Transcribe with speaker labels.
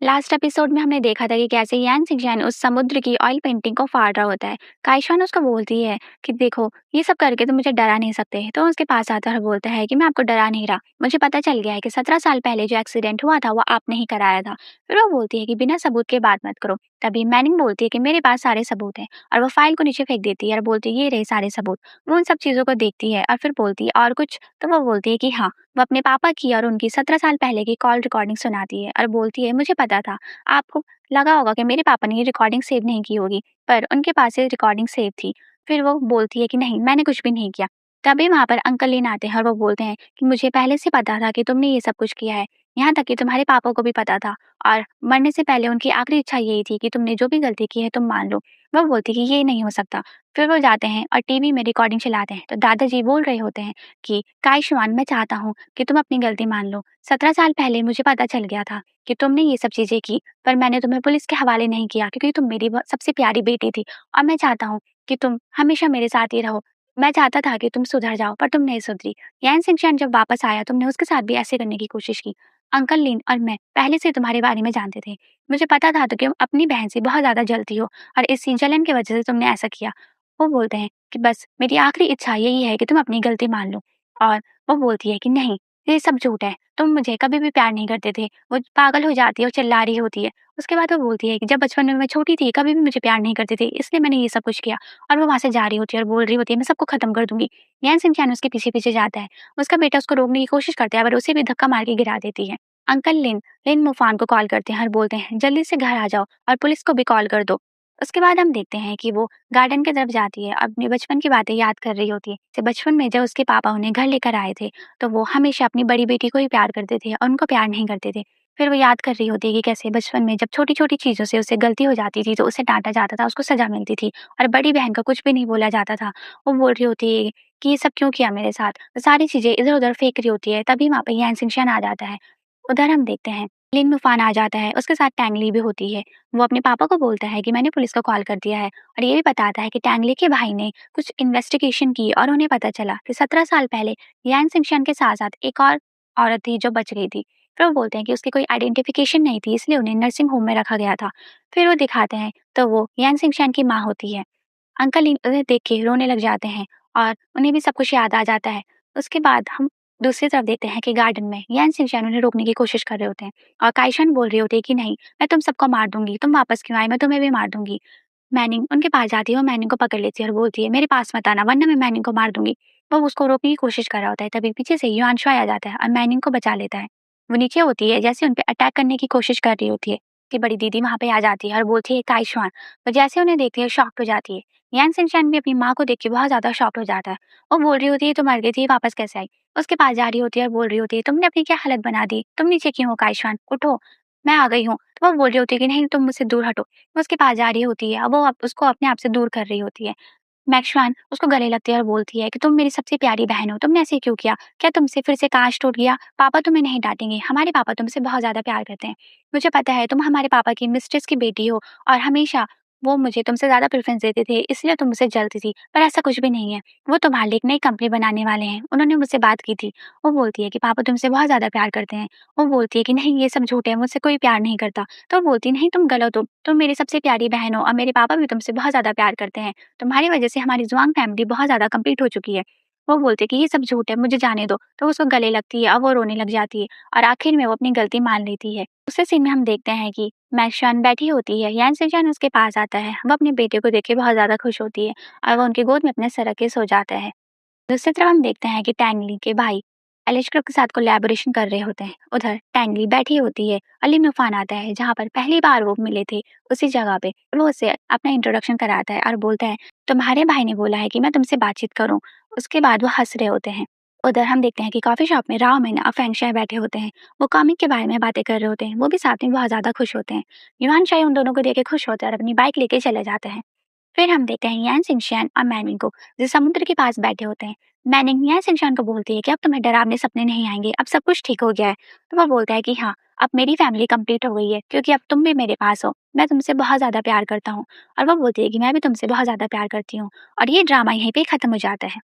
Speaker 1: Last episode में हमने देखा था कि कैसे यान सिंचैन उस समुद्र की ऑयल पेंटिंग को फाड़ रहा होता है। काइशॉन उसको बोलती है कि देखो ये सब करके तुम मुझे डरा नहीं सकते। तो उसके पास आता है और बोलता है कि मैं आपको डरा नहीं रहा, मुझे पता चल गया है कि 17 साल पहले जो एक्सीडेंट हुआ था वो आपने ही कराया था। फिर वो बोलती है कि बिना सबूत के बात मत करो। तभी मैनिंग बोलती है कि मेरे पास सारे सबूत हैं, और वो फाइल को नीचे फेंक देती है और बोलती है ये रहे सारे सबूत। वो उन सब चीजों को देखती है और फिर बोलती है और कुछ, तो वो बोलती है कि हाँ। वो अपने पापा की और उनकी 17 साल पहले की कॉल रिकॉर्डिंग सुनाती है और बोलती है मुझे पता था, आपको लगा होगा कि मेरे पापा ने ये रिकॉर्डिंग सेव नहीं की होगी, पर उनके पास ये रिकॉर्डिंग सेव थी। फिर वो बोलती है कि नहीं, मैंने कुछ भी नहीं किया। तभी वहाँ पर अंकल लीन आते हैं और वो बोलते हैं कि मुझे पहले से पता था कि तुमने ये सब कुछ किया है। यहाँ तक कि तुम्हारे पापा को भी पता था, और मरने से पहले उनकी आखिरी इच्छा यही थी कि तुमने जो भी गलती की है तुम मान लो। वो बोलती कि ये नहीं हो सकता। फिर वो जाते हैं और टीवी में रिकॉर्डिंग चलाते हैं, तो दादाजी बोल रहे होते हैं कि काइशवान, मैं चाहता हूँ कि तुम अपनी गलती मान लो। 17 साल पहले मुझे पता चल गया था कि तुमने ये सब चीजें की, पर मैंने तुम्हें पुलिस के हवाले नहीं किया क्योंकि तुम मेरी सबसे प्यारी बेटी थी, और मैं चाहता हूँ कि तुम हमेशा मेरे साथ ही रहो। मैं चाहता था कि तुम सुधर जाओ, पर तुम नहीं सुधरी। यान सिंचैन जब वापस आया, तुमने उसके साथ भी ऐसे करने की कोशिश की। अंकल लिन और मैं पहले से तुम्हारे बारे में जानते थे। मुझे पता था तो कि तुम अपनी बहन से बहुत ज्यादा जलती हो, और इसी जलन की वजह से तुमने ऐसा किया। वो बोलते हैं कि बस मेरी आखिरी इच्छा यही है कि तुम अपनी गलती मान लो। और वो बोलती है कि नहीं, ये सब झूठ है, तुम मुझे कभी भी प्यार नहीं करते थे। वो पागल हो जाती है और चिल्ला रही होती है। उसके बाद वो बोलती है कि जब बचपन में मैं छोटी थी, कभी भी मुझे प्यार नहीं करते थे, इसलिए मैंने ये सब कुछ किया। और वो वहाँ से जा रही होती है और बोल रही होती है मैं सबको खत्म कर दूँगी। यान शिनचैन उसके पीछे-पीछे जाता है। उसका बेटा उसको रोकने की कोशिश करता है, पर उसे भी धक्का मार के गिरा देती है। अंकल लिन लिन मुफान को कॉल करते हैं और बोलते हैं जल्दी से घर आ जाओ और पुलिस को भी कॉल कर दो। उसके बाद हम देखते हैं कि वो गार्डन की तरफ जाती है, अपने बचपन की बातें याद कर रही होती है। जब बचपन में जब उसके पापा उन्हें घर लेकर आए थे, तो वो हमेशा अपनी बड़ी बेटी को ही प्यार करते थे और उनको प्यार नहीं करते थे। फिर वो याद कर रही होती है कि कैसे बचपन में जब छोटी-छोटी चीज़ों से उससे गलती हो जाती थी, तो उसे डाँटा जाता था, उसको सज़ा मिलती थी, और बड़ी बहन को कुछ भी नहीं बोला जाता था। वो बोल रही होती है कि ये सब क्यों किया मेरे साथ? वो सारी चीज़ें इधर-उधर फेंक रही होती है, तभी वहाँ पे यान शिनचैन आ जाता है। उधर हम देखते हैं लिन मुफान आ जाता है, उसके साथ टैंगली भी होती है। वो अपने पापा को बोलता है कि मैंने पुलिस को कॉल कर दिया है, और ये भी बताता है कि टैंगली के भाई ने कुछ इन्वेस्टिगेशन की और उन्हें पता चला कि 17 साल पहले यान शिनचैन के साथ-साथ एक और औरत थी जो बच गई थी। फिर वो बोलते हैं कि उसकी कोई आइडेंटिफिकेशन नहीं थी, इसलिए उन्हें नर्सिंग होम में रखा गया था। फिर वो दिखाते हैं तो वो यान शिनचैन की माँ होती है। अंकल उन्हें देख के रोने लग जाते हैं, और उन्हें भी सब कुछ याद आ जाता है। उसके बाद हम दूसरी तरफ देखते हैं कि गार्डन में यान शिनचैन उन्हें रोकने की कोशिश कर रहे होते हैं, और काइशन बोल रही होती है कि नहीं, मैं तुम सबको मार दूंगी, तुम वापस क्यों आए, मैं तुम्हें भी मार दूंगी। मैनिंग उनके पास जाती है और मैनिंग को पकड़ लेती है और बोलती है मेरे पास मत आना, वरना मैं मैनिंग को मार दूंगी। वो उसको रोकने की कोशिश कर रहा होता है, तभी पीछे से युआनशुआ आ जाता है और मैनिंग को बचा लेता है। वो नीचे होती है, जैसे उन पे अटैक करने की कोशिश कर रही होती है कि बड़ी दीदी वहां पे आ जाती है और बोलती है काइशवान। वो जैसे उन्हें देखती है शॉक्ड हो जाती है। यान शिनचैन भी अपनी माँ को देख के बहुत ज्यादा शॉक्ड हो जाता है। वो बोल रही होती है तो मर गई थी, वापस कैसे आई? उसके पास जा रही होती है और बोल रही होती है तुमने अपनी क्या हालत बना दी, तुम नीचे क्यों हो काइशवान, उठो, मैं आ गई हूँ। तो वो बोल रही होती है कि नहीं, तुम मुझसे दूर हटो। वो उसके पास जा रही होती है, अब वो उसको अपने आप से दूर कर रही होती है। मैक्सवान उसको गले लगती है और बोलती है कि तुम मेरी सबसे प्यारी बहन हो, तुमने ऐसे क्यों किया? क्या तुमसे फिर से कांच टूट गया? पापा तुम्हें नहीं डांटेंगे, हमारे पापा तुमसे बहुत ज्यादा प्यार करते हैं। मुझे पता है तुम हमारे पापा की मिस्ट्रेस की बेटी हो, और हमेशा वो मुझे तुमसे ज्यादा प्रेफरेंस देते थे, इसलिए तुम मुझसे जलती थी, पर ऐसा कुछ भी नहीं है। वो तुम्हारे लिए एक नई कंपनी बनाने वाले हैं, उन्होंने मुझसे बात की थी। वो बोलती है कि पापा तुमसे बहुत ज्यादा प्यार करते हैं। वो बोलती है कि नहीं, ये सब झूठ है, मुझसे कोई प्यार नहीं करता। तो वो बोलती है नहीं, तुम गलत हो, तुम मेरी सबसे प्यारी बहन हो, और मेरे पापा भी तुमसे बहुत ज्यादा प्यार करते हैं। तुम्हारी वजह से हमारी ज़ुआंग फैमिली बहुत ज़्यादा कंप्लीट हो चुकी है। वो बोलती है कि ये सब झूठ है, मुझे जाने दो। तो उसको गले लगती है और वो रोने लग जाती है, और आखिर में वो अपनी गलती मान लेती है। दूसरे सीन में हम देखते हैं कि मैक्सवान बैठी होती है, यान शिनचैन उसके पास आता है। वो अपने बेटे को देख के बहुत ज़्यादा खुश होती है, और वो उनकी गोद में अपने सर रख के सो जाता है। दूसरी तरफ हम देखते हैं कि टैंगली के भाई एलिस्टर के साथ कोलैबोरेशन कर रहे होते हैं। उधर टैंगली बैठी होती है, अली तूफान आता है जहाँ पर पहली बार वो मिले थे, उसी जगह पे। वो उसे अपना इंट्रोडक्शन कराता है और बोलता है तुम्हारे भाई ने बोला है कि मैं तुमसे बातचीत करूं। उसके बाद वो हंस रहे होते हैं। उधर हम देखते हैं कि कॉफी शॉप में राव मैन और फेंगशाई बैठे होते हैं। वो कॉमिक के बारे में बातें कर रहे होते हैं, वो भी साथ में बहुत ज्यादा खुश होते हैं। युहान शाई उन दोनों को देख के खुश होते हैं और अपनी बाइक लेके चले जाते हैं। फिर हम देखते हैं यान शिनचैन और मैनिंग को, जो समुद्र के पास बैठे होते हैं। मैनिंग यान शिनचैन को बोलती है कि अब तुम्हें डरावने सपने नहीं आएंगे, अब सब कुछ ठीक हो गया है। तो वो बोलता है कि हाँ, अब मेरी फैमिली कंप्लीट हो गई है, क्योंकि अब तुम भी मेरे पास हो, मैं तुमसे बहुत ज्यादा प्यार करता हूँ। और वो बोलती है कि मैं भी तुमसे बहुत ज्यादा प्यार करती हूँ। और ये ड्रामा यहीं पे खत्म हो जाता है।